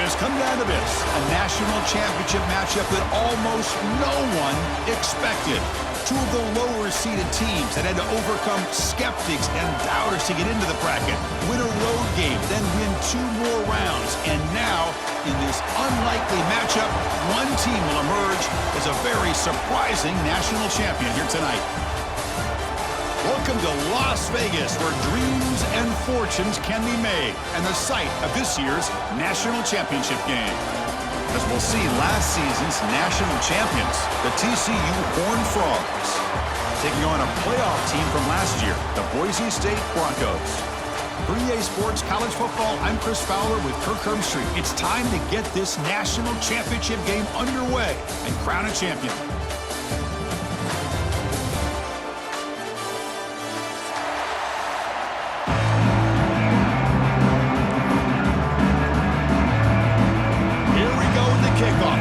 has come down to this, a national championship matchup that almost no one expected. Two of the lower-seeded teams that had to overcome skeptics and doubters to get into the bracket, win a road game, then win 2 more rounds. And now, in this unlikely matchup, one team will emerge as a very surprising national champion here tonight. Welcome to Las Vegas, where dreams and fortunes can be made, and the site of this year's national championship game. As we'll see, last season's national champions, the TCU Horned Frogs, taking on a playoff team from last year, the Boise State Broncos. For EA Sports College Football, I'm Chris Fowler with Kirk Herbstreit. It's time to get this national championship game underway and crown a champion.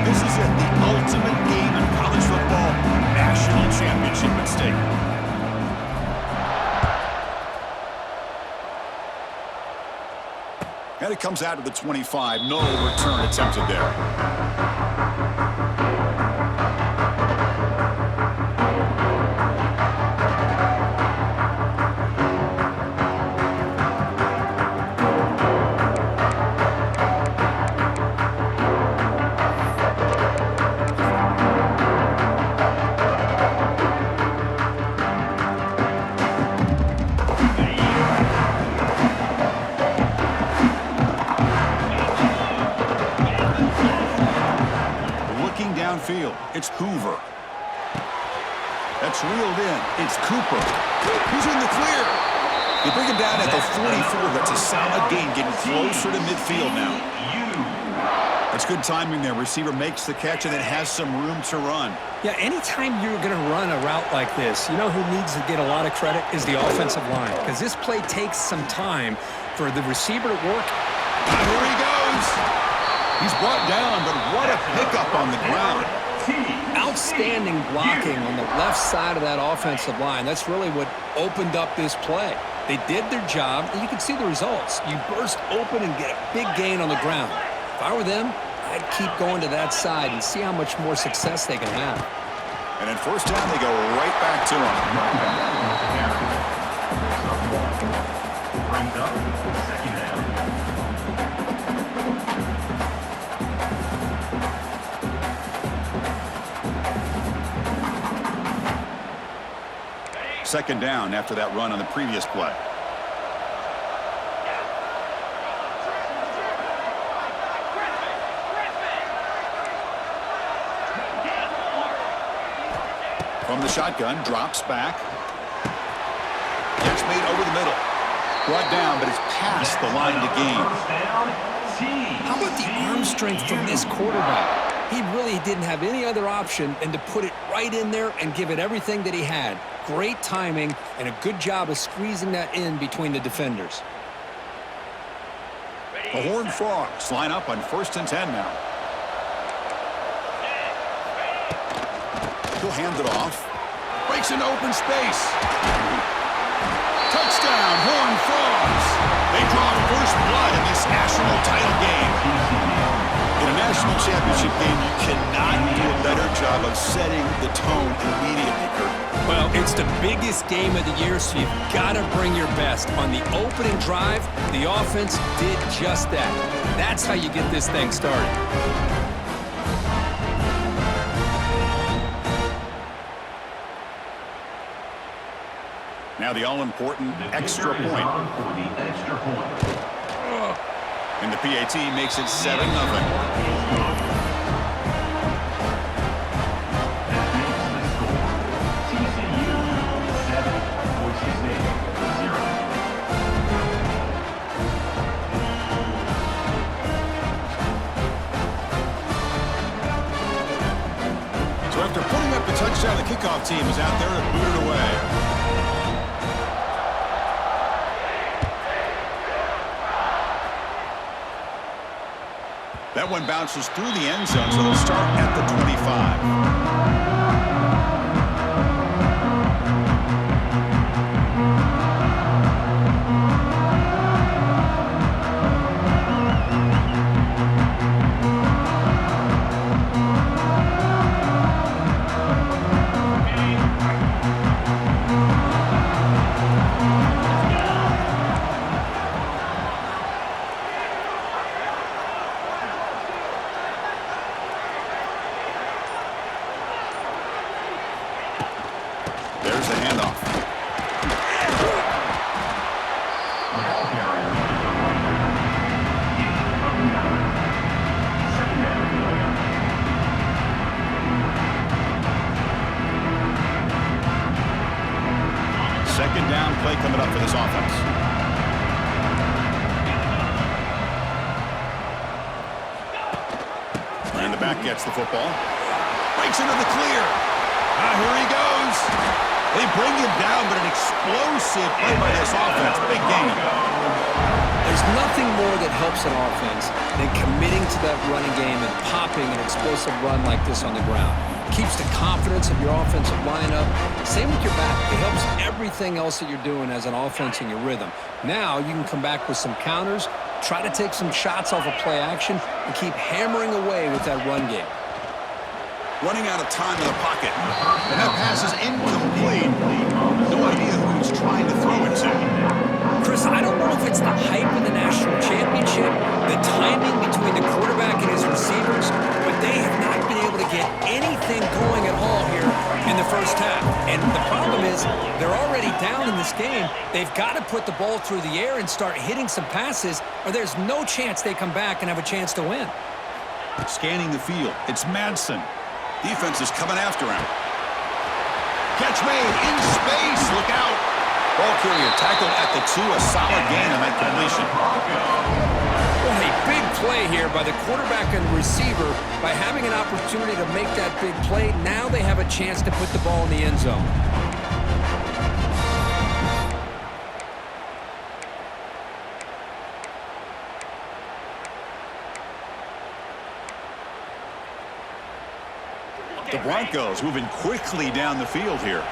This is it, the ultimate game in college football, national championship at stake. And it comes out of the 25. No return attempted there. Field. It's Hoover. That's reeled in. It's Cooper. He's in the clear. They bring him down at the 44. That's a solid gain, getting closer to midfield now. That's good timing there. Receiver makes the catch and then has some room to run. Yeah, anytime you're going to run a route like this, you know who needs to get a lot of credit is the offensive line, because this play takes some time for the receiver to work. And here he goes. He's brought down, but what a pickup on the ground. Outstanding blocking on the left side of that offensive line. That's really what opened up this play. They did their job, and you can see the results. You burst open and get a big gain on the ground. If I were them, I'd keep going to that side and see how much more success they can have. And in first down, they go right back to him. Brings up second down. Second down after that run on the previous play. From the shotgun, drops back. Catch made over the middle. Brought down, but it's past the line to gain. How about the arm strength from this quarterback? He really didn't have any other option than to put it right in there and give it everything that he had. Great timing and a good job of squeezing that in between the defenders. The Horned Frogs line up on 1st and 10 now. He'll hand it off. Breaks into open space. Touchdown, Horned Frogs. They draw first blood in this national title game. In a national championship game, you cannot do a better job of setting the tone immediately, Kurt. Well, it's the biggest game of the year, so you've got to bring your best. On the opening drive, the offense did just that. That's how you get this thing started. Now the all-important extra point. And the PAT makes it 7-0. So after putting up the touchdown, the kickoff team is out there to boot it away. That one bounces through the end zone, so they'll start at the 25. Second down play coming up for this offense. And the back gets the football. Breaks into the clear. Here he goes. They bring him down, but an explosive play by this offense. Big game. There's nothing more that helps an offense than committing to that running game and popping an explosive run like this on the ground. Keeps the confidence of your offensive lineup. Same with your back. It helps everything else that you're doing as an offense in your rhythm. Now you can come back with some counters, try to take some shots off of play action, and keep hammering away with that run game. Running out of time in the pocket. And that pass is incomplete. No idea who he's trying to throw it to. Chris, I don't know if it's the hype of the national championship, the timing between the quarterback and his receivers, but they have not been able to get anything going at all here in the first half. And the problem is they're already down in this game. They've got to put the ball through the air and start hitting some passes, or there's no chance they come back and have a chance to win. Scanning the field. It's Madsen. Defense is coming after him. Catch made in space. Look out. Ball carrier tackled at the 2. A solid gain on that completion. Well, a big play here by the quarterback and receiver by having an opportunity to make that big play. Now they have a chance to put the ball in the end zone. The Broncos moving quickly down the field here.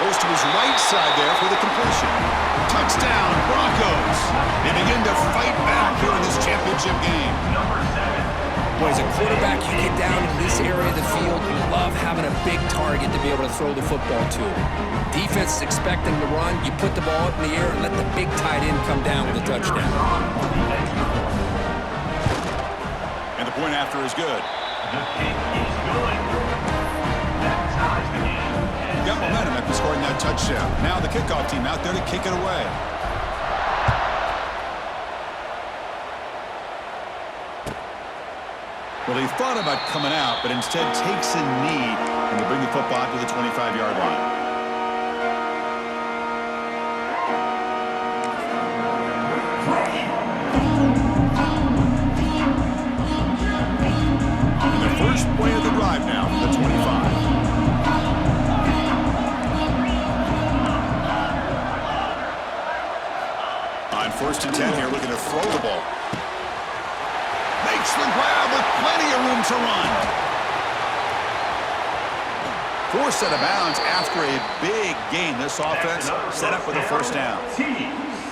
Goes to his right side there for the completion. Touchdown, Broncos. They begin to fight back here in this championship game. Boy, as a quarterback, you get down in this area of the field, you love having a big target to be able to throw the football to. Defense is expecting to run. You put the ball up in the air and let the big tight end come down with a touchdown. And the point after is good. The kick is good. That ties the game. Got momentum after scoring that touchdown. Now the kickoff team out there to kick it away. Well, he thought about coming out, but instead takes a knee and will bring the football to the 25-yard line. And the first play of the drive now from the 25. On 1st and 10 here, looking to throw the ball. Makes the grab with plenty of room to run. Forced out of bounds after a big gain. This offense set up with a first down.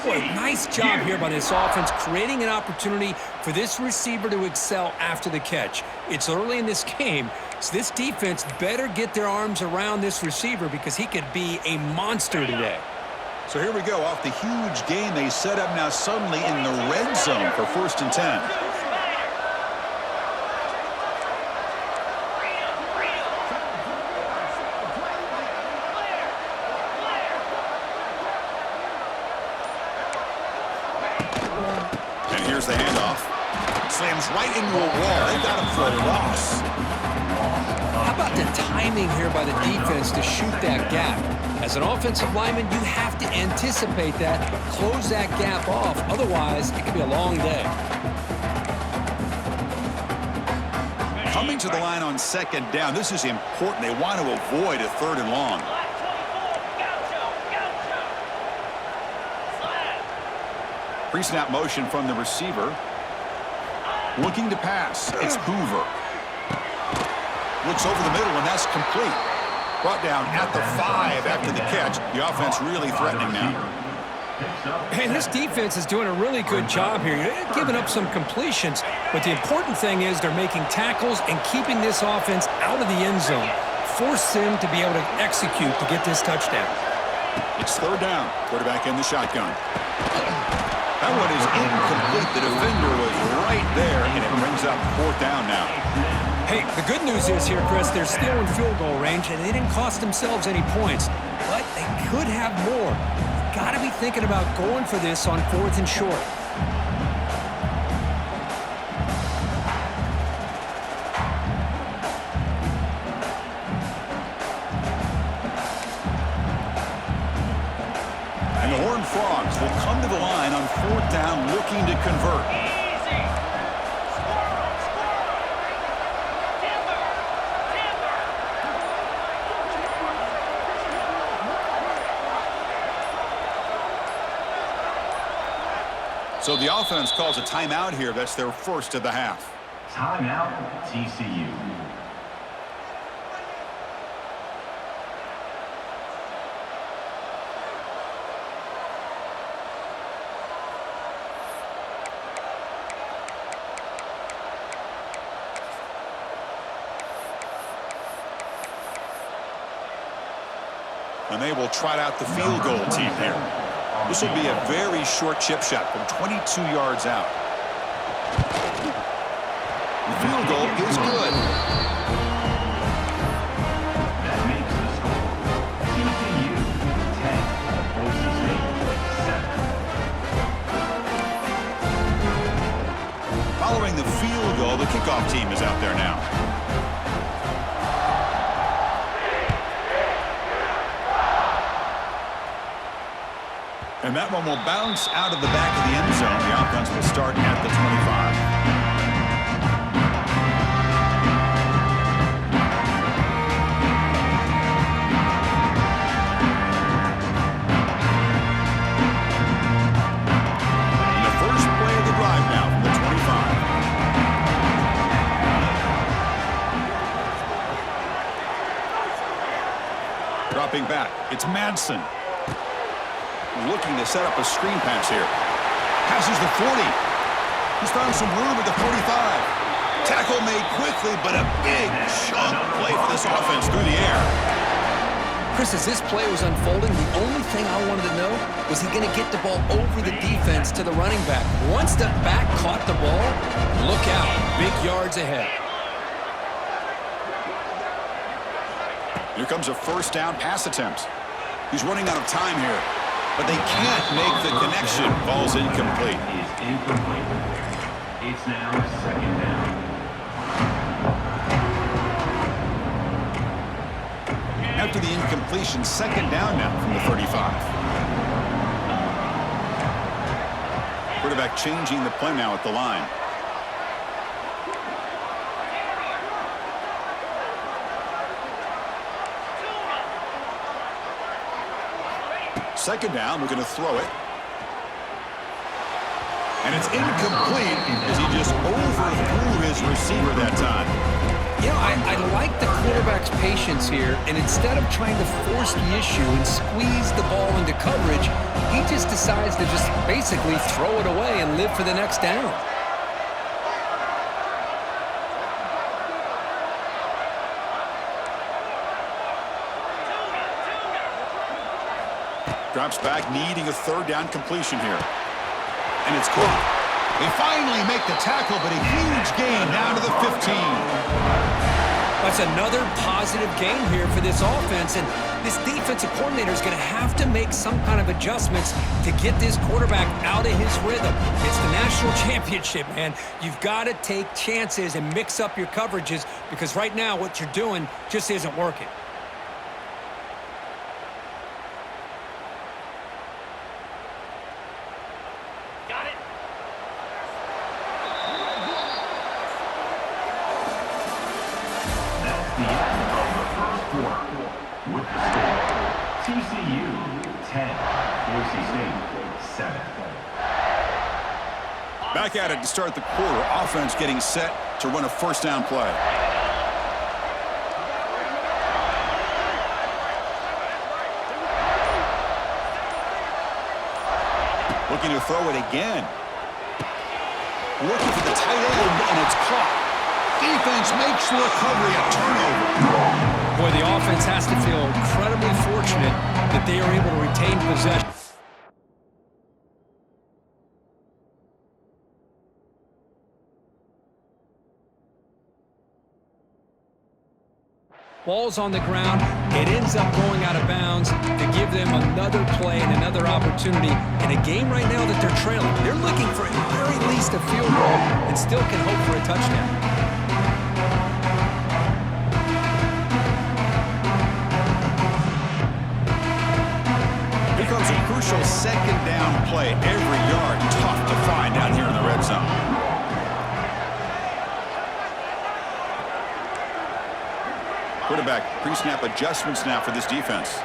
Boy, nice job here by this offense, creating an opportunity for this receiver to excel after the catch. It's early in this game, so this defense better get their arms around this receiver because he could be a monster today. So here we go. Off the huge gain they set up now suddenly in the red zone for 1st and 10. Here's the handoff. Slams right into a wall. They got him for a loss. How about the timing here by the defense to shoot that gap? As an offensive lineman, you have to anticipate that, close that gap off. Otherwise, it could be a long day. Coming to the line on 2nd down. This is important. They want to avoid a 3rd and long. Pre-snap motion from the receiver. Looking to pass. It's Hoover. Looks over the middle, and that's complete. Brought down at the 5 after the catch. The offense really threatening now. And this defense is doing a really good job here. They're giving up some completions, but the important thing is they're making tackles and keeping this offense out of the end zone. Force them to be able to execute to get this touchdown. It's 3rd down. Quarterback in the shotgun. That one is incomplete. The defender was right there, and it brings up 4th down now. Hey, the good news is here, Chris, they're still in field goal range, and they didn't cost themselves any points. But they could have more. You've got to be thinking about going for this on 4th and short. And the Horned Frogs will come to the line on 4th down looking to convert. So the offense calls a timeout here. That's their first of the half. Timeout, TCU. And they will trot out the field goal team here. This will be a very short chip shot from 22 yards out. The field goal is good. That makes the score TCU 10, Boise State 7. Following the field goal, the kickoff team is out there now. And that one will bounce out of the back of the end zone. The offense will start at the 25. And the first play of the drive now from the 25. Dropping back, it's Madsen. Looking to set up a screen pass here. Passes the 40. He's found some room at the 45. Tackle made quickly, but a big chunk play for this offense through the air. Chris, as this play was unfolding, the only thing I wanted to know was he going to get the ball over the defense to the running back. Once the back caught the ball, look out. Big yards ahead. Here comes a first down pass attempt. He's running out of time here, but they can't make the connection. Ball's incomplete. Is incomplete. It's now second down. After the incompletion, second down now from the 35. Quarterback changing the play now at the line. Second down, we're going to throw it. And it's incomplete as he just overthrew his receiver that time. You know, I like the quarterback's patience here, and instead of trying to force the issue and squeeze the ball into coverage, he just decides to just basically throw it away and live for the next down. Drops back, needing a third down completion here. And it's caught. They finally make the tackle, but a huge gain down to the 15. That's another positive game here for this offense, and this defensive coordinator is going to have to make some kind of adjustments to get this quarterback out of his rhythm. It's the national championship, man. You've got to take chances and mix up your coverages because right now what you're doing just isn't working. TCU 10, Boise State 7. Back at it to start the quarter. Offense getting set to run a first down play. Looking to throw it again. Looking for the tight end, and it's caught. Defense makes the recovery, a turnover. Boy, the offense has to feel incredibly fortunate that they are able to retain possession. Ball's on the ground. It ends up going out of bounds to give them another play and another opportunity in a game right now that they're trailing. They're looking for at very least a field goal and still can hope for a touchdown. Here comes a crucial second down play. Every yard tough to find down here in the red zone. Quarterback pre-snap adjustments now for this defense.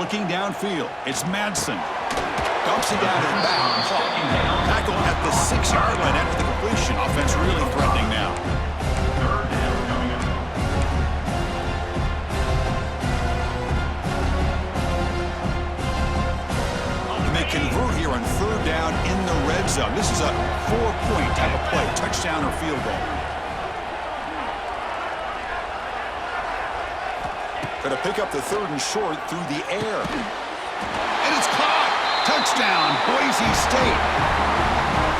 Looking downfield, it's Madsen. Dumps it down to the back. Tackle at the 6-yard line after the completion. Offense really threatening now. Third down coming up. And they convert here on third down in the red zone. This is a 4-point type of play, touchdown or field goal. Going to pick up the third and short through the air. And it's caught. Touchdown, Boise State.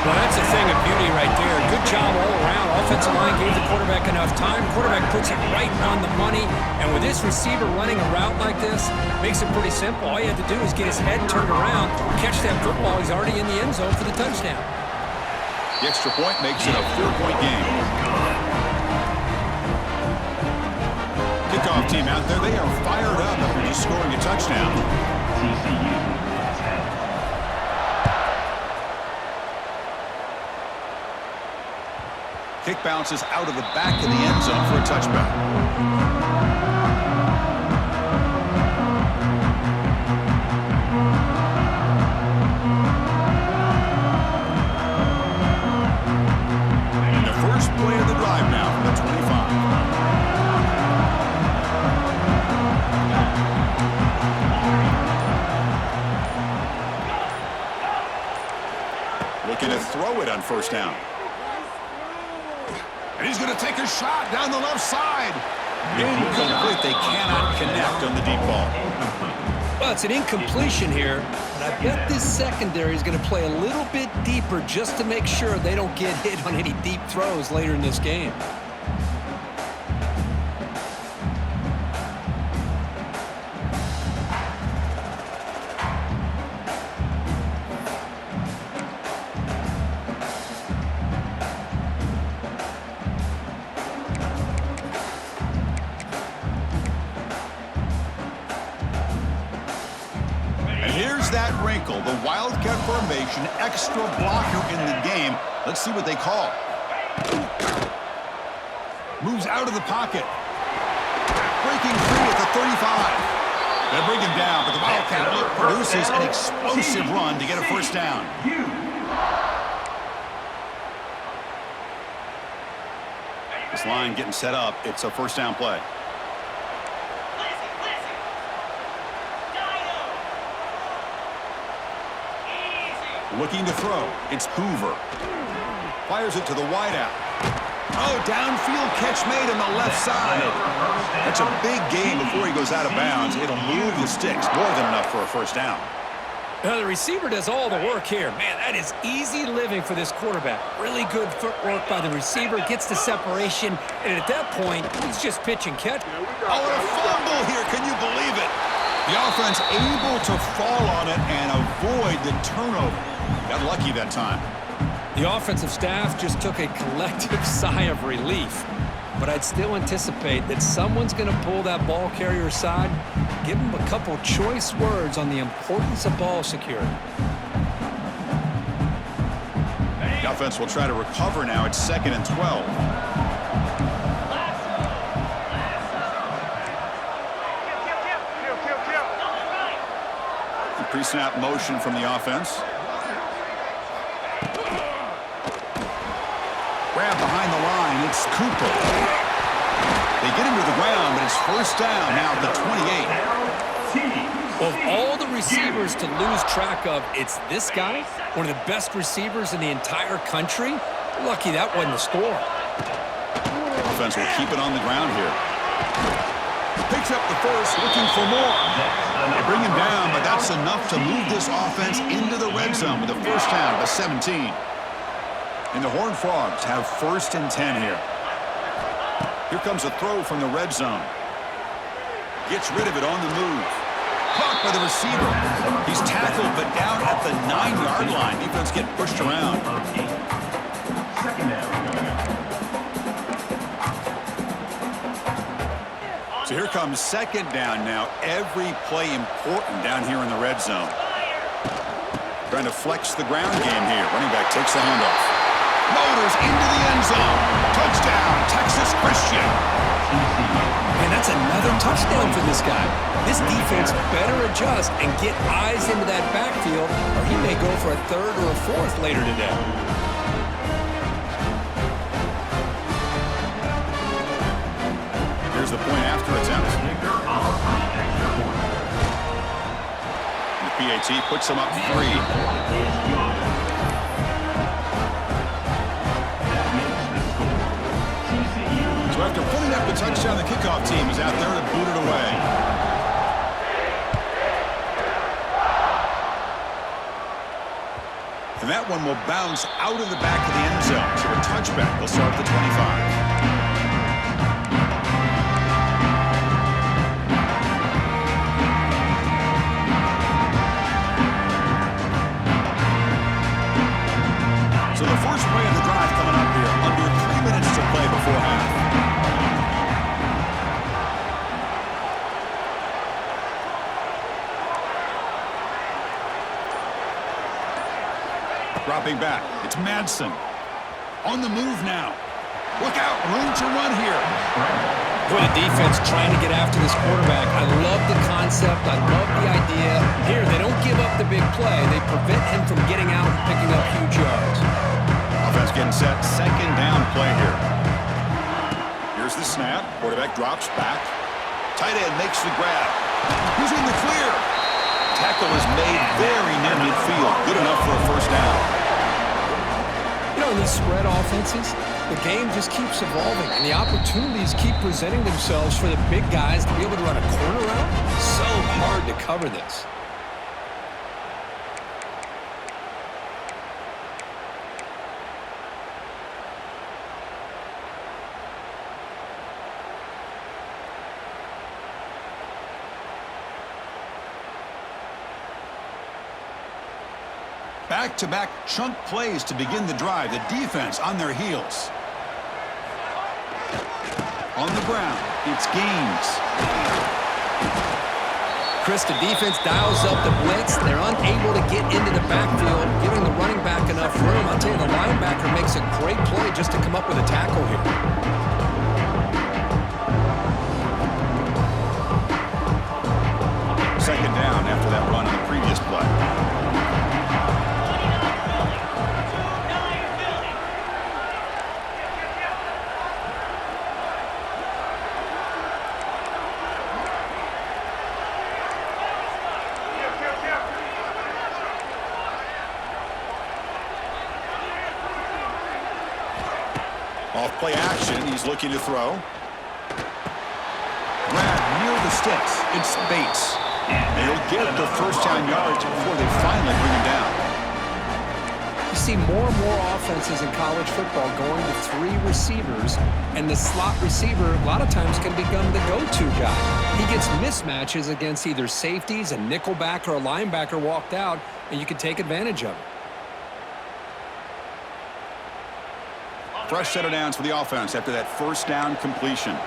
Well, that's a thing of beauty right there. Good job all around. Offensive line gave the quarterback enough time. Quarterback puts it right on the money. And with this receiver running a route like this, makes it pretty simple. All you have to do is get his head turned around, catch that football. He's already in the end zone for the touchdown. The extra point makes it a 4-point game. Kickoff team out there, they are fired up after just scoring a touchdown. TCU has had Kick bounces out of the back of the end zone for a touchback. And the first play of the drive now from the 25. Looking to throw it on first down. And he's going to take a shot down the left side. Incomplete. They cannot connect on the deep ball. Well, it's an incompletion here, but I bet this secondary is going to play a little bit deeper just to make sure they don't get hit on any deep throws later in this game. That wrinkle, the Wildcat formation, extra blocker in the game. Let's see what they call. Moves out of the pocket. Breaking through at the 35. They bring him down, but the Wildcat produces an explosive run to get a first down. This line getting set up. It's a first down play. Looking to throw. It's Hoover. Fires it to the wideout. Oh, downfield catch made on the left side. That's a big gain before he goes out of bounds. It'll move the sticks. More than enough for a first down. Now, the receiver does all the work here. Man, that is easy living for this quarterback. Really good footwork by the receiver. Gets the separation. And at that point, he's just pitch and catch. Oh, and a fumble here. Can you believe it? The offense able to fall on it and avoid the turnover. Got lucky that time. The offensive staff just took a collective sigh of relief. But I'd still anticipate that someone's going to pull that ball carrier aside, give him a couple choice words on the importance of ball security. The offense will try to recover now. It's 2nd and 12. The pre-snap motion from the offense. Grab behind the line. It's Cooper. They get him to the ground, but it's first down now at the 28. Of all the receivers to lose track of, it's this guy, one of the best receivers in the entire country. Lucky that wasn't the score. Offense will keep it on the ground here. Picks up the first, looking for more. They bring him down, but that's enough to move this offense into the red zone with a first down at the 17. And the Horned Frogs have 1st and 10 here. Here comes a throw from the red zone. Gets rid of it on the move. Caught by the receiver. He's tackled, but down at the 9-yard line. Defense getting pushed around. Second down. So here comes second down now. Every play important down here in the red zone. Trying to flex the ground game here. Running back takes the handoff. Motors into the end zone. Touchdown, Texas Christian. And that's another touchdown for this guy. This defense better adjust and get eyes into that backfield, or he may go for a third or a fourth later today. Here's the point after attempt. The PAT puts him up 3. So after putting up the touchdown, the kickoff team is out there to boot it away. And that one will bounce out of the back of the end zone. So a touchback will start at the 25. So the first play of the drive coming up here. Under 3 minutes to play before half. Dropping back. It's Madsen. On the move now. Look out. Room to run here. Boy, the defense trying to get after this quarterback. I love the concept. I love the idea. Here, they don't give up the big play. They prevent him from getting out and picking up huge yards. Offense getting set. Second down play here. Here's the snap. Quarterback drops back. Tight end makes the grab. He's in the clear. Tackle is made very near midfield. Good enough for a first down. You know, in these spread offenses, the game just keeps evolving, and the opportunities keep presenting themselves for the big guys to be able to run a corner route. So hard to cover this. Back-to-back chunk plays to begin the drive. The defense on their heels. On the ground, it's Gaines. Chris, the defense dials up the blitz. They're unable to get into the backfield, giving the running back enough room. I'll tell you, the linebacker makes a great play just to come up with a tackle here. Second down after that run on the previous play. Off-play action, he's looking to throw. Grab near the sticks. It's Bates. They'll get the first down yards before they finally bring him down. You see more and more offenses in college football going to 3 receivers, and the slot receiver a lot of times can become the go-to guy. He gets mismatches against either safeties, a nickelback, or a linebacker walked out, and you can take advantage of it. Fresh set of downs for the offense after that first down completion.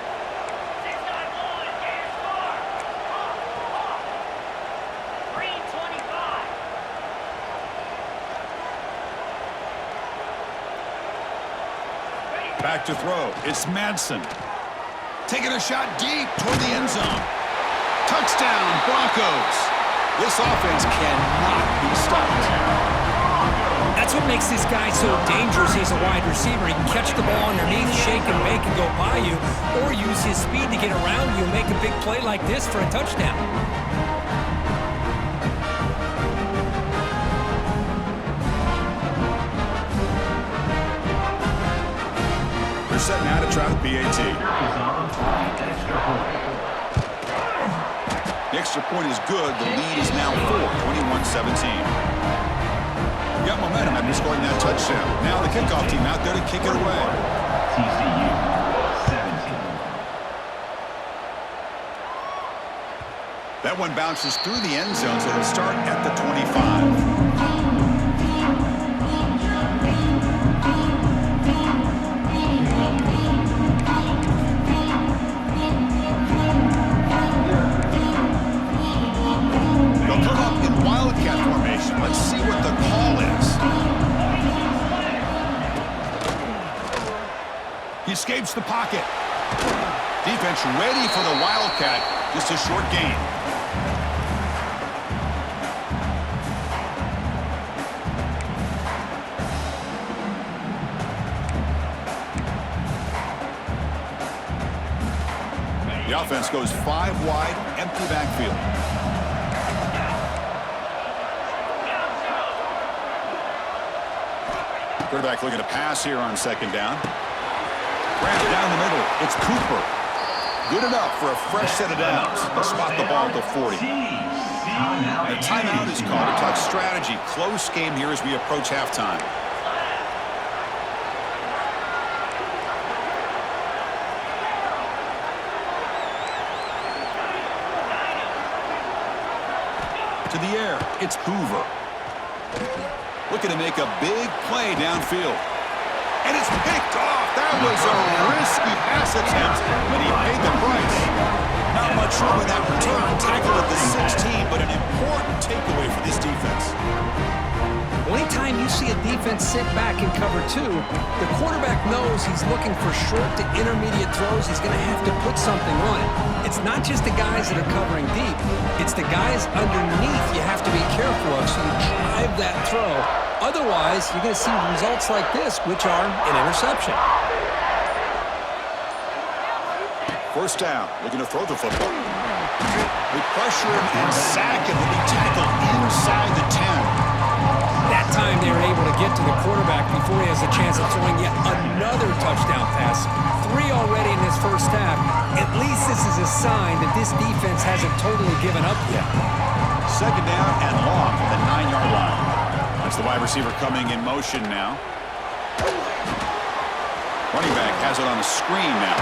Back to throw. It's Madsen. Taking a shot deep toward the end zone. Touchdown, Broncos. This offense cannot be stopped. That's what makes this guy so dangerous. He's a wide receiver. He can catch the ball underneath, shake and bake and go by you, or use his speed to get around you and make a big play like this for a touchdown. They're setting out to try the PAT. The extra point is good. The lead is now 4, 21-17. Got momentum after scoring that touchdown. Now the kickoff team out there to kick it away. TCU 17. That one bounces through the end zone, so they'll start at the 25. Wildcat formation. Let's see what the call is. He escapes the pocket. Defense ready for the Wildcat. Just a short gain. The offense goes 5 wide, empty backfield. Quarterback looking to pass here on second down. Grant down the middle. It's Cooper. Good enough for a fresh set of downs. They'll spot the ball at the 40. And a timeout is called. A tough strategy. Close game here as we approach halftime. To the air. It's Hoover. Looking to make a big play downfield. And it's picked off. That was a risky pass attempt, but he paid the price. Not much room in that return. Tackle at the 16, but an important takeaway for this defense. Anytime you see a defense sit back and cover 2, the quarterback knows he's looking for short to intermediate throws. He's going to have to put something on it. It's not just the guys that are covering deep. It's the guys underneath you have to be careful of so you drive that throw. Otherwise, you're going to see results like this, which are an interception. First down, looking to throw the football. They pressure him and sack him. He'll be tackled inside the 10. That time they were able to get to the quarterback before he has a chance of throwing yet another touchdown pass. 3 already in this first half. At least this is a sign that this defense hasn't totally given up yet. Second down and long at the 9-yard line. That's the wide receiver coming in motion now. Running back has it on the screen now.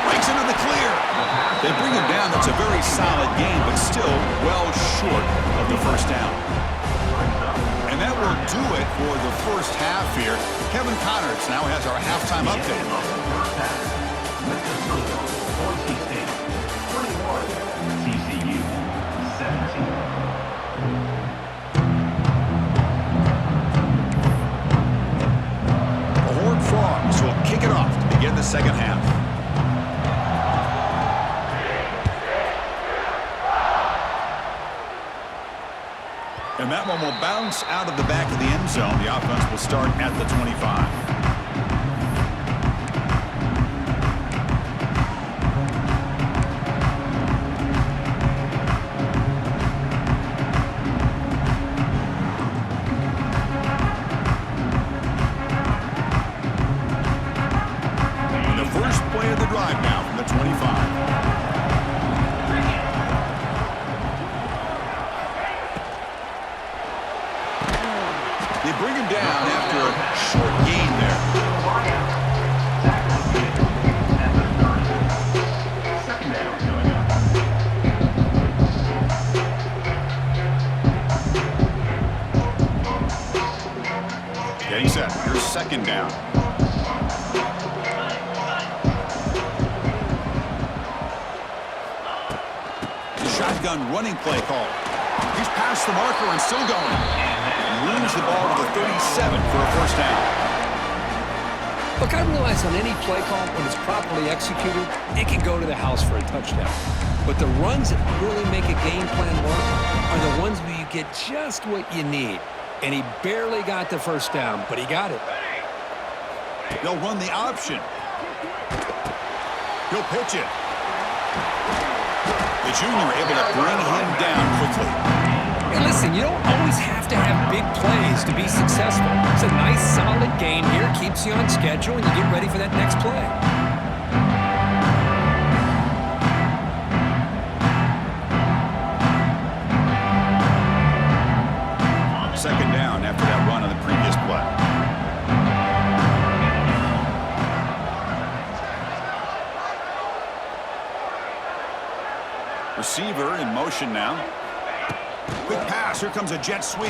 Breaks into the clear. They bring him down. That's a very solid game, but still well short of the first down. And that will do it for the first half here. Kevin Connors now has our halftime update. Boise State 21, TCU 17. Frogs will kick it off to begin the second half. And that one will bounce out of the back of the end zone. The offense will start at the 25. They bring him down after a short gain there. Second down going up. Getting set. Here's second down. The shotgun running play call. He's past the marker and still going. Moves the ball to the 37 for a first down. Look, I realize on any play call, when it's properly executed, it can go to the house for a touchdown. But the runs that really make a game plan work are the ones where you get just what you need. And he barely got the first down, but he got it. They'll run the option. He'll pitch it. The junior able to bring him down quickly. Hey, listen, you don't always have to have big plays to be successful. It's a nice, solid gain here. Keeps you on schedule, and you get ready for that next play. Second down after that run on the previous play. Receiver in motion now. Quick pass. Here comes a jet sweep.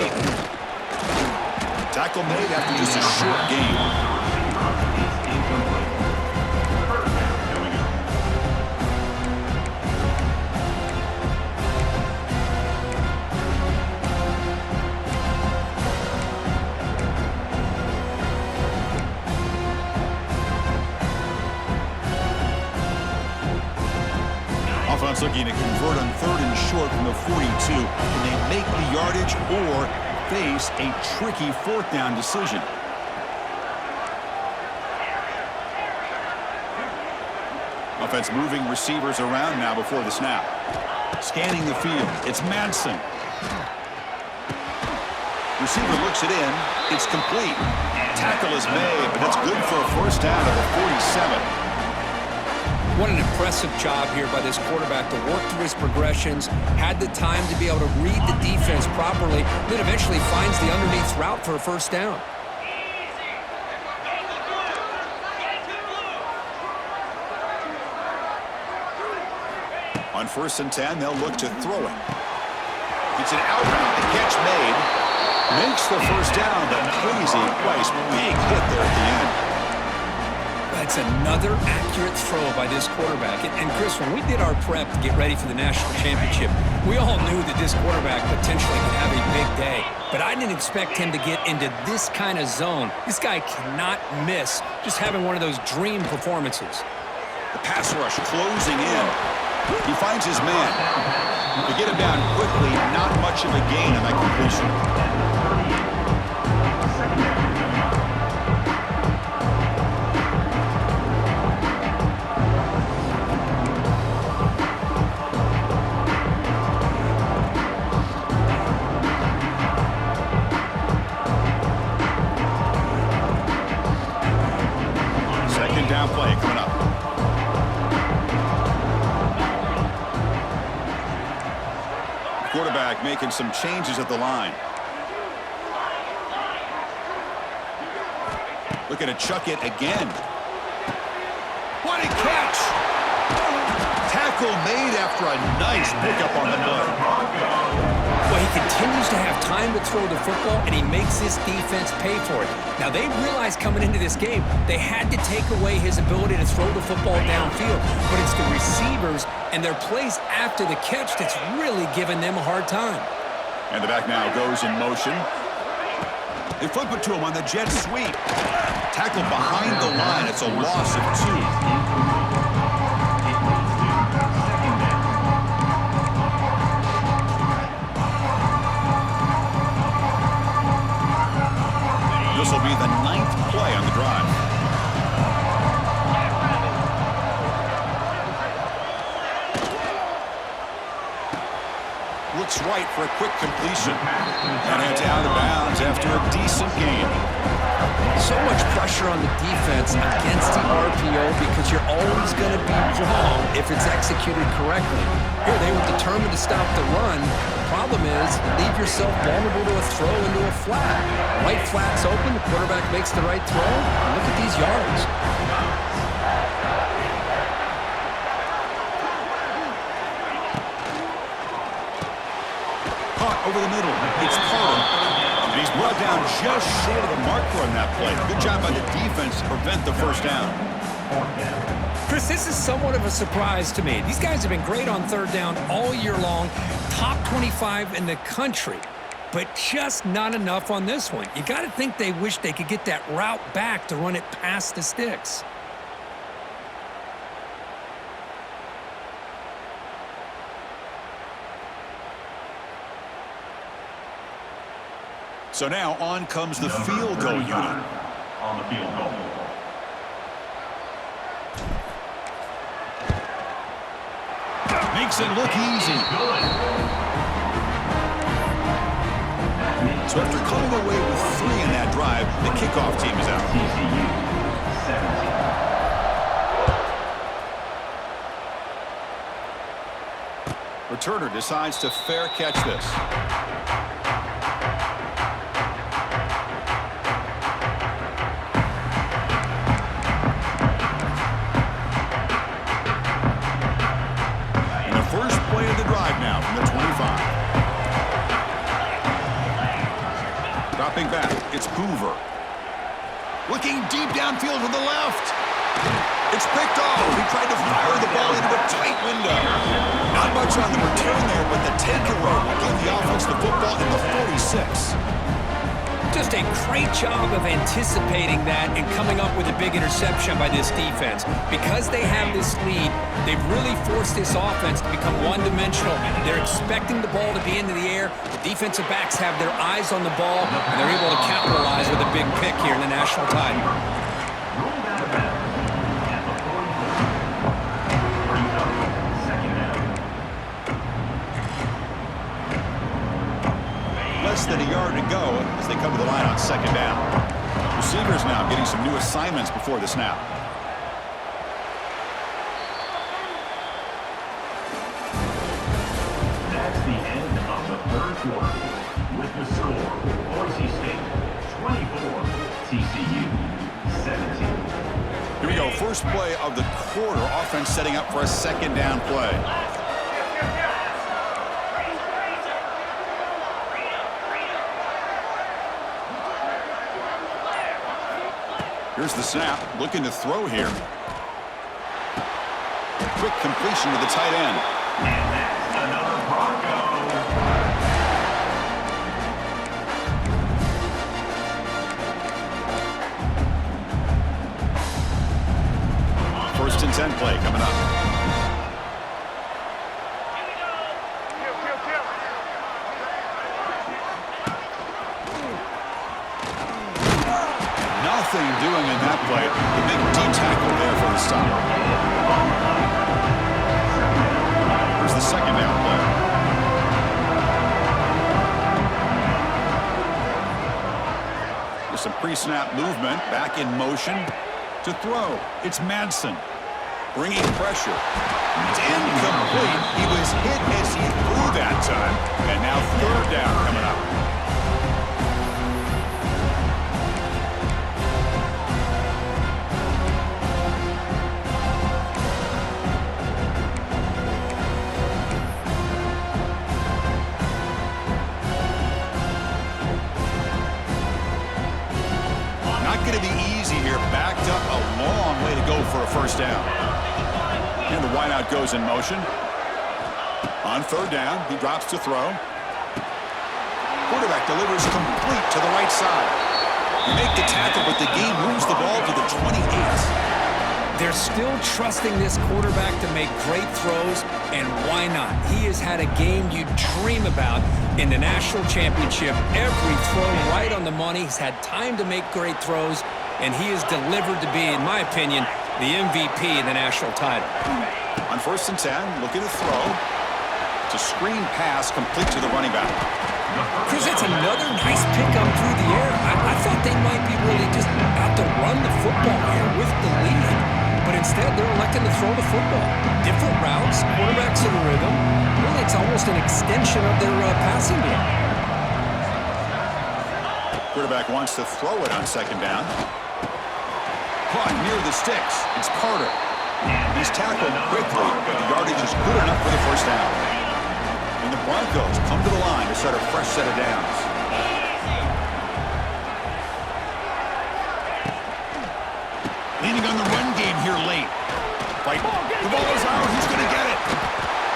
Tackle made after just a short gain. Offense looking to convert on 3rd and short from the 42. Can they make the yardage or face a tricky 4th down decision? Offense moving receivers around now before the snap. Scanning the field. It's Madsen. Receiver looks it in. It's complete. Tackle is made, but that's good for a 1st down at the 47. What an impressive job here by this quarterback to work through his progressions, had the time to be able to read the defense properly, then eventually finds the underneath route for a 1st down. On 1st and 10, they'll look to throw it. It's an out route. The catch made. Makes the 1st down, but crazy place. Big hit there at the end. That's another accurate throw by this quarterback. And Chris, when we did our prep to get ready for the national championship, we all knew that this quarterback potentially could have a big day. But I didn't expect him to get into this kind of zone. This guy cannot miss just having one of those dream performances. The pass rush closing in. He finds his man. To get him down quickly, not much of a gain on that completion. Down play coming up. Quarterback making some changes at the line. Looking to chuck it again. What a catch! Tackle made after a nice pickup on the play. Well, he continues to have time to throw the football, and he makes this defense pay for it. Now, they realized coming into this game they had to take away his ability to throw the football downfield, but it's the receivers and their plays after the catch that's really giving them a hard time. And the back now goes in motion. They flip it to him on the jet sweep. Tackle behind the line. It's a loss of 2. This will be the 9th play on the drive. Looks right for a quick completion. And it's out of bounds after a decent gain. So much pressure on the defense against the RPO because you're always going to be wrong if it's executed correctly. Here they were determined to stop the run. The problem is you leave yourself vulnerable to a throw into a flat. Right flat's open, the quarterback makes the right throw. Look at these yards. Caught over the middle. It's Carter. And he's brought down just short of the marker on that play. Good job by the defense to prevent the 1st down. Chris, this is somewhat of a surprise to me. These guys have been great on 3rd down all year long. Top 25 in the country. But just not enough on this one. You got to think they wish they could get that route back to run it past the sticks. So now on comes the field goal unit. On the field goal. Makes it look easy. So after coming away with 3 in that drive, the kickoff team is out. TCU 17. Returner decides to fair catch this. And the first play of the Dropping back, it's Hoover. Looking deep downfield to the left. It's picked off. He tried to fire the ball into a tight window. Not much on the return there, but the takeaway will give the offense the football at the 46. Just a great job of anticipating that and coming up with a big interception by this defense. Because they have this lead, they've really forced this offense to become one-dimensional. They're expecting the ball to be into the air. The defensive backs have their eyes on the ball, and they're able to capitalize with a big pick here in the national title. Rolled out of bounds at the 44. Brings up second down. Less than a yard to go as they come to the line on second down. Receivers now getting some new assignments before the snap. That's the end of the third quarter. With the score, Boise State 24, TCU 17. Here we go. First play of the quarter. Offense setting up for a second down play. Here's the snap. Looking to throw here. Quick completion to the tight end. And that's another Bronco. First and 10 play coming up. Nothing doing in that play. The big D-tackle there for the stop. Here's the second down play. There's some pre-snap movement. Back in motion to throw. It's Madsen bringing pressure. It's incomplete. He was hit as he threw that time. And now third down coming up. Going to be easy here. Backed up a long way to go for a first down. And the wideout goes in motion. On third down, he drops to throw. Quarterback delivers complete to the right side. You make the tackle, but the game moves the ball to the 28. They're still trusting this quarterback to make great throws, and why not? He has had a game you dream about in the national championship. Every throw right on the money. He's had time to make great throws, and he has delivered to be, in my opinion, the MVP in the national title. On first and 10, looking to throw. It's a screen pass complete to the running back. Chris, that's another nice pickup through the air. I thought they might be really just out to run the football here with the lead. But instead, they're electing to throw the football. Different routes, quarterbacks in rhythm. Really, it's almost an extension of their passing game. Quarterback wants to throw it on second down. Caught near the sticks. It's Carter. He's tackled quickly, but the yardage is good enough for the first down. And the Broncos come to the line to start a fresh set of downs. Leaning on the run game here late. Fight. The ball is out. He's going to get it.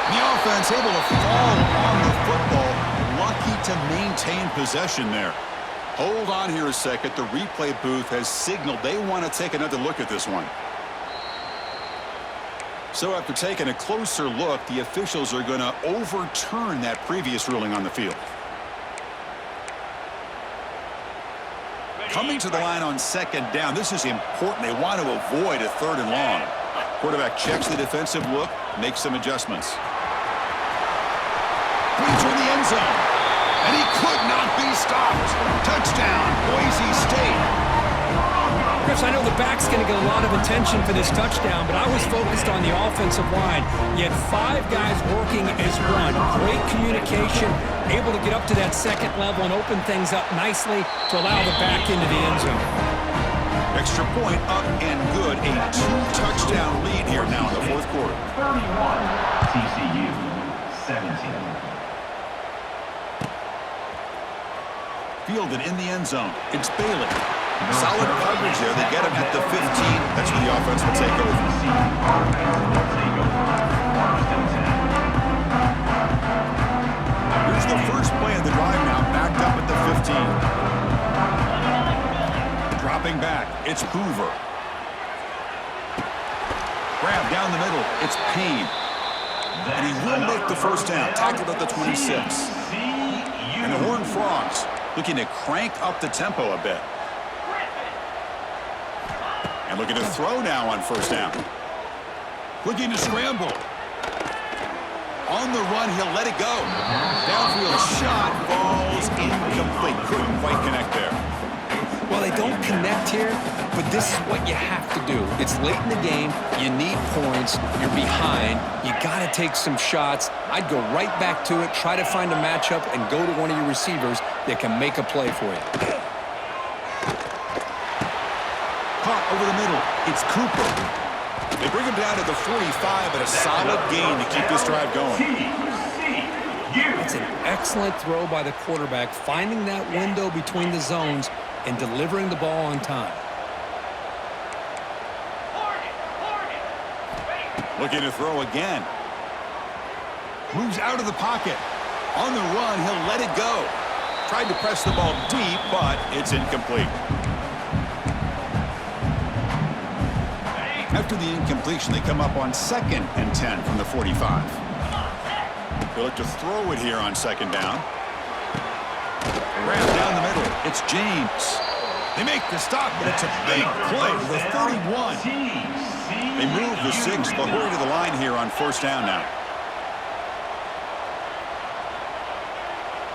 The offense able to fall on the football. Lucky to maintain possession there. Hold on here a second. The replay booth has signaled they want to take another look at this one. So after taking a closer look, the officials are going to overturn that previous ruling on the field. Coming to the line on second down, this is important. They want to avoid a third and long. Quarterback checks the defensive look, makes some adjustments. Brings her in the end zone, and he could not be stopped. Touchdown, Boise State. Chris, I know the back's going to get a lot of attention for this touchdown, but I was focused on the offensive line. You had 5 guys working as one. Great communication, able to get up to that second level and open things up nicely to allow the back into the end zone. Extra point up and good. A 2-touchdown lead here now in the fourth quarter. 31, TCU 17. fielded in the end zone. It's Bailey. Solid coverage there. They get him at the 15. That's where the offense will take over. Here's the first play of the drive now, backed up at the 15. Dropping back, it's Hoover. Grab down the middle, it's Payne. And he will make the first down, tackled at the 26. And the Horned Frogs looking to crank up the tempo a bit. And looking to throw now on first down. Looking to scramble. On the run, he'll let it go. Downfield shot falls incomplete. Couldn't quite connect there. Well, they don't connect here, but this is what you have to do. It's late in the game. You need points. You're behind. You got to take some shots. I'd go right back to it, try to find a matchup, and go to one of your receivers that can make a play for you. Caught over the middle. It's Cooper. They bring him down to the 45, but a solid gain to keep this drive going. It's an excellent throw by the quarterback, finding that window between the zones and delivering the ball on time. Looking to throw again. Moves out of the pocket. On the run, he'll let it go. Tried to press the ball deep, but it's incomplete. After the incompletion, they come up on 2nd and 10 from the 45. They'll look to throw it here on 2nd down. Grab down the middle. It's James. They make the stop, but it's a big play to the 31. They move the 6. They'll hurry to the line here on first down now.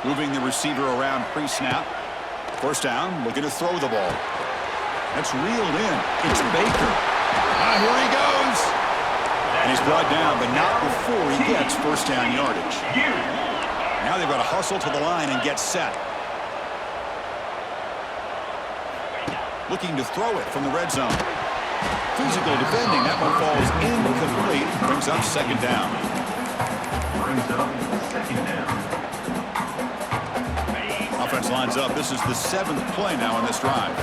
Moving the receiver around pre-snap. First down, looking to throw the ball. That's reeled in. It's Baker. Here he goes. And he's brought down, but not before he gets first down yardage. Now they've got to hustle to the line and get set. Looking to throw it from the red zone. Physical defending. That one falls incomplete. Brings up 2nd down. Offense lines up. This is the 7th play now on this drive.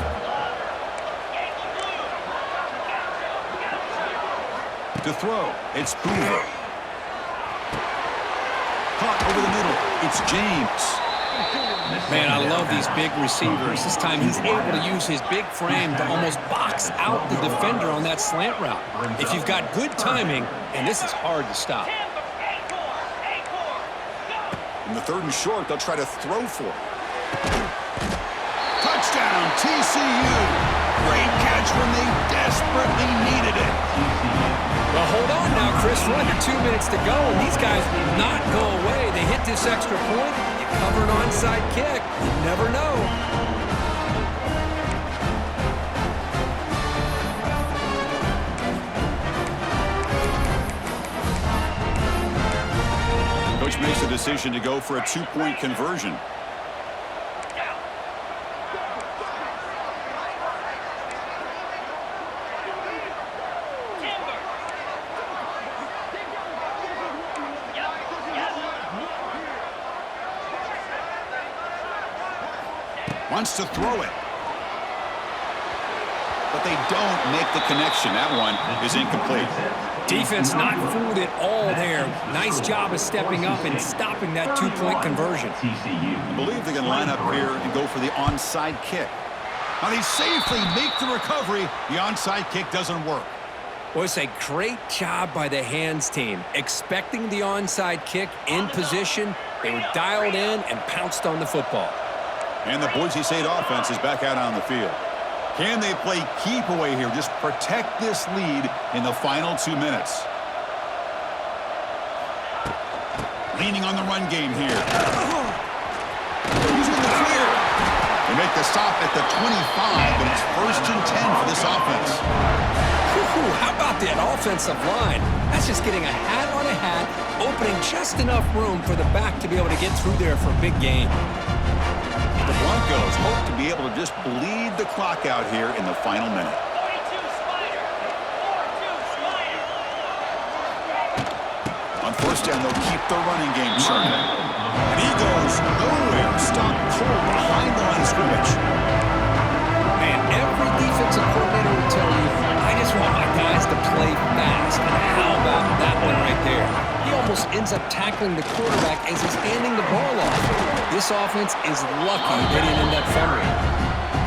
To throw, it's Hoover. Caught over the middle. It's James. Man, I love these big receivers. This time he's able to use his big frame to almost box out the defender on that slant route. If you've got good timing, and this is hard to stop. In the 3rd and short, they'll try to throw for it. Touchdown, TCU. Great catch when they desperately needed it. Well, hold on now, Chris. We're under 2 minutes to go, and these guys will not go away. They hit this extra point. You cover an onside kick. You never know. Coach makes the decision to go for a 2-point conversion. Wants to throw it. But they don't make the connection. That one is incomplete. Defense not fooled at all there. Nice job of stepping up and stopping that 2-point conversion. I believe they can line up here and go for the onside kick. Now they safely make the recovery. The onside kick doesn't work. Well, it's a great job by the hands team. Expecting the onside kick in position. They were dialed in and pounced on the football. And the Boise State offense is back out on the field. Can they play keep away here? Just protect this lead in the final 2 minutes. Leaning on the run game here. Using the clear. They make the stop at the 25, but it's 1st and 10 for this offense. How about that offensive line? That's just getting a hat on a hat, opening just enough room for the back to be able to get through there for a big gain. The Broncos hope to be able to just bleed the clock out here in the final minute. On first down, they'll keep the running game churning. And he goes nowhere. Stopped cold behind the line of scrimmage. Man, every defensive coordinator will tell you, I just want my guys to play fast. And how about that one right there? He almost ends up tackling the quarterback as he's handing the ball off. This offense is lucky they didn't end up fumbling.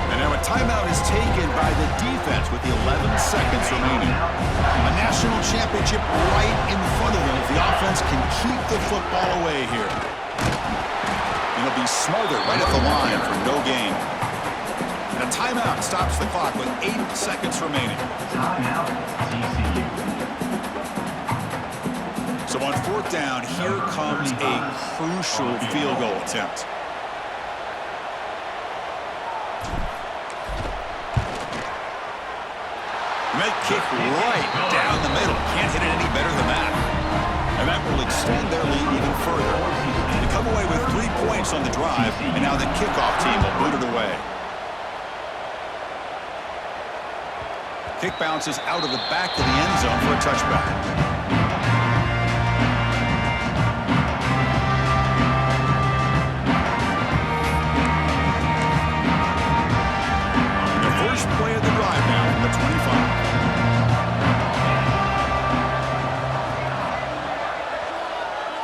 And now a timeout is taken by the defense with 11 seconds remaining. A national championship right in front of them if the offense can keep the football away here. And it'll be smothered right at the line for no gain. And a timeout stops the clock with 8 seconds remaining. Timeout, TCU. So on fourth down, here comes a crucial field goal attempt. Met kick right down the middle. Can't hit it any better than that. And that will extend their lead even further. They come away with 3 points on the drive, and now the kickoff team will boot it away. Kick bounces out of the back of the end zone for a touchback. Play of the drive now from the 25.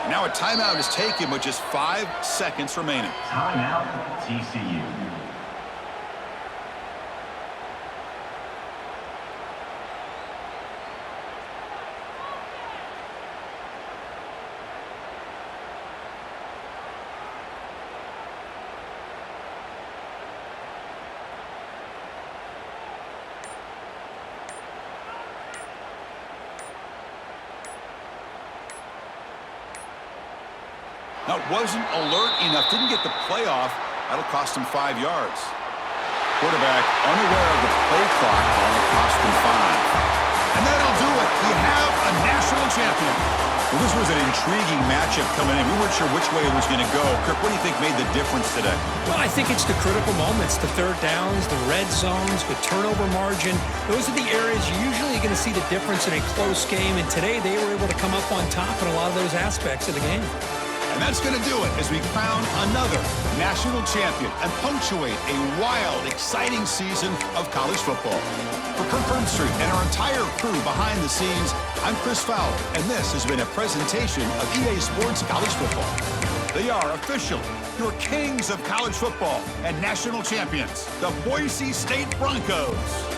Now a timeout is taken with just 5 seconds remaining. Timeout, TCU. Now, wasn't alert enough, didn't get the play off. That'll cost him 5 yards. Quarterback unaware of the play clock, that'll cost him 5. And that'll do it. We have a national champion. Well, this was an intriguing matchup coming in. We weren't sure which way it was going to go. Kirk, what do you think made the difference today? Well, I think it's the critical moments, the third downs, the red zones, the turnover margin. Those are the areas you're usually going to see the difference in a close game. And today they were able to come up on top in a lot of those aspects of the game. And that's going to do it as we crown another national champion and punctuate a wild, exciting season of college football. For Kirk Herbstreit and our entire crew behind the scenes, I'm Chris Fowler, and this has been a presentation of EA Sports College Football. They are officially your kings of college football and national champions, the Boise State Broncos.